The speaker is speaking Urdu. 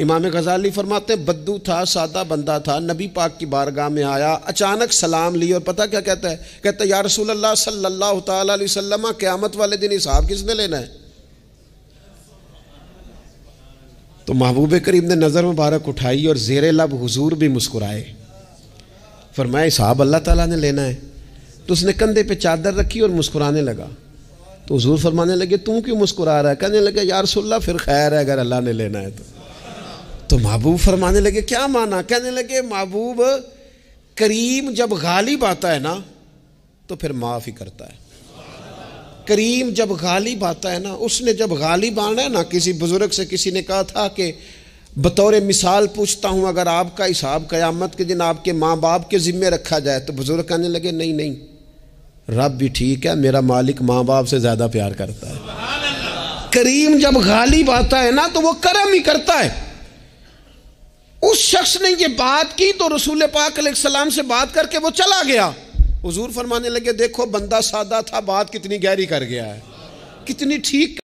امام غزالی فرماتے ہیں بدو تھا، سادہ بندہ تھا، نبی پاک کی بارگاہ میں آیا، اچانک سلام لی اور پتہ کیا کہتا ہے؟ کہتا ہے یا رسول اللہ صلی اللہ تعالیٰ علیہ وسلم، قیامت والے دن حساب کس نے لینا ہے؟ تو محبوب کریم نے نظر مبارک اٹھائی اور زیر لب حضور بھی مسکرائے، فرمایا حساب اللہ تعالیٰ نے لینا ہے۔ تو اس نے کندھے پہ چادر رکھی اور مسکرانے لگا۔ تو حضور فرمانے لگے تم کیوں مسکرا رہا ہے؟ کہنے لگے یا رسول اللہ پھر خیر ہے اگر اللہ نے لینا ہے تو محبوب فرمانے لگے کیا مانا؟ کہنے لگے محبوب کریم جب غالب آتا ہے نا تو پھر معاف ہی کرتا ہے۔ کریم جب غالب آتا ہے نا، اس نے جب غالب آنا ہے نا، کسی بزرگ سے کسی نے کہا تھا کہ بطور مثال پوچھتا ہوں اگر آپ کا حساب قیامت کے دن آپ کے ماں باپ کے ذمے رکھا جائے، تو بزرگ کہنے لگے نہیں نہیں، رب بھی ٹھیک ہے، میرا مالک ماں باپ سے زیادہ پیار کرتا ہے۔ کریم جب غالب آتا ہے نا تو وہ کرم ہی کرتا ہے۔ اس شخص نے یہ بات کی تو رسول پاک علیہ السلام سے بات کر کے وہ چلا گیا۔ حضور فرمانے لگے دیکھو بندہ سادہ تھا، بات کتنی گہری کر گیا ہے، کتنی ٹھیک